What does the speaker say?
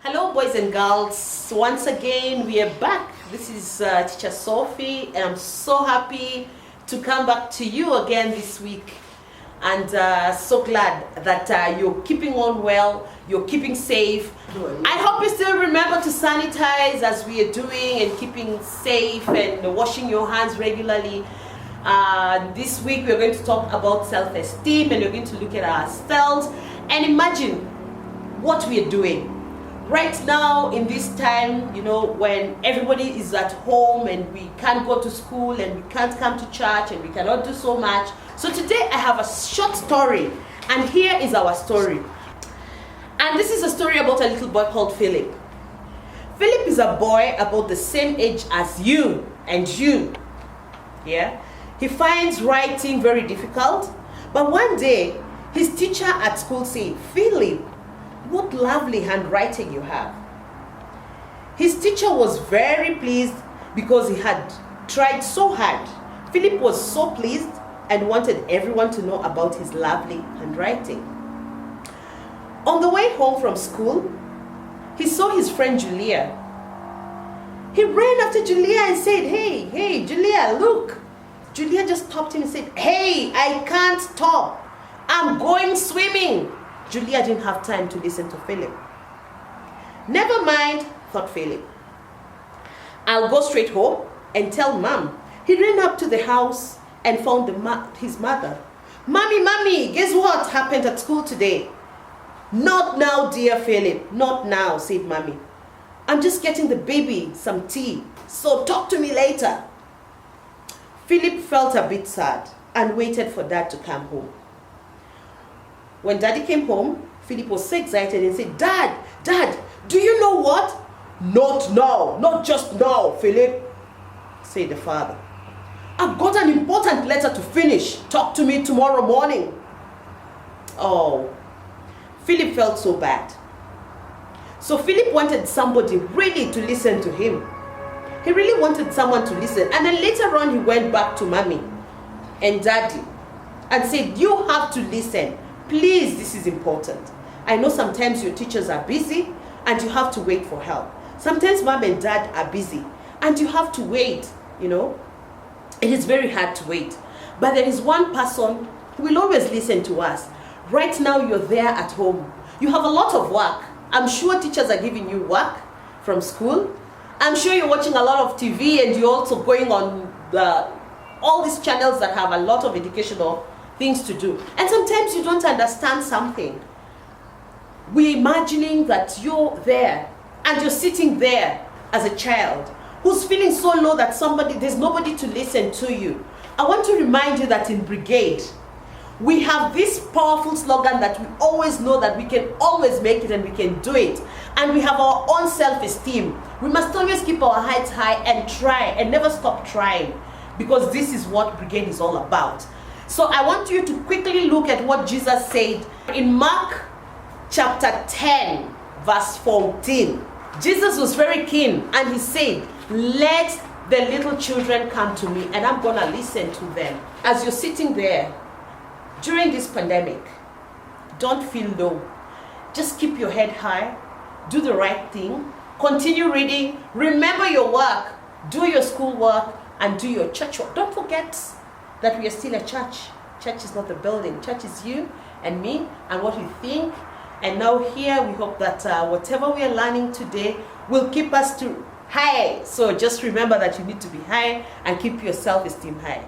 Hello boys and girls, once again we are back. This is teacher Sophie and I'm so happy to come back to you again this week, and so glad that you're keeping on well, you're keeping safe. I hope you still remember to sanitize as we are doing, and keeping safe and washing your hands regularly. This week we're going to talk about self-esteem, and we're going to look at ourselves and imagine what we are doing right now in this time, when everybody is at home and we can't go to school and we can't come to church and we cannot do so much. So today I have a short story, and here is our story. And this is a story about a little boy called Philip. Philip is a boy about the same age as you and you. Yeah? He finds writing very difficult, but one day his teacher at school said, "Philip, what lovely handwriting you have." His teacher was very pleased because he had tried so hard. Philip was so pleased and wanted everyone to know about his lovely handwriting. On the way home from school, he saw his friend Julia. He ran after Julia and said, Hey, Julia, look." Julia just stopped him and said, "Hey, I can't stop. I'm going swimming." Julia didn't have time to listen to Philip. "Never mind," thought Philip. "I'll go straight home and tell Mom." He ran up to the house and found his mother. Mommy, guess what happened at school today?" "Not now, dear Philip, not now," said Mommy. "I'm just getting the baby some tea, so talk to me later." Philip felt a bit sad and waited for Dad to come home. When Daddy came home, Philip was so excited and said, Dad, do you know what?" "Not now, not just now, Philip," said the father. "I've got an important letter to finish. Talk to me tomorrow morning." Oh, Philip felt so bad. So Philip wanted somebody really to listen to him. He really wanted someone to listen. And then later on, he went back to Mommy and Daddy and said, "You have to listen. Please, this is important. I know sometimes your teachers are busy and you have to wait for help. Sometimes Mom and Dad are busy and you have to wait, It is very hard to wait. But there is one person who will always listen to us. Right now, you're there at home. You have a lot of work. I'm sure teachers are giving you work from school. I'm sure you're watching a lot of TV, and you're also going on all these channels that have a lot of educational things to do. And sometimes you don't understand something. We're imagining that you're there and you're sitting there as a child who's feeling so low that there's nobody to listen to you. I want to remind you that in Brigade, we have this powerful slogan that we always know that we can always make it and we can do it. And we have our own self-esteem. We must always keep our heads high and try and never stop trying, because this is what Brigade is all about. So I want you to quickly look at what Jesus said in Mark chapter 10, verse 14. Jesus was very keen and he said, "Let the little children come to me and I'm going to listen to them." As you're sitting there during this pandemic, don't feel low. Just keep your head high, do the right thing, continue reading, remember your work, do your school work, and do your church work. Don't forget that we are still a church. Church is not a building. Church is you and me and what we think. And now here we hope that whatever we are learning today will keep us to high. So just remember that you need to be high and keep your self-esteem high.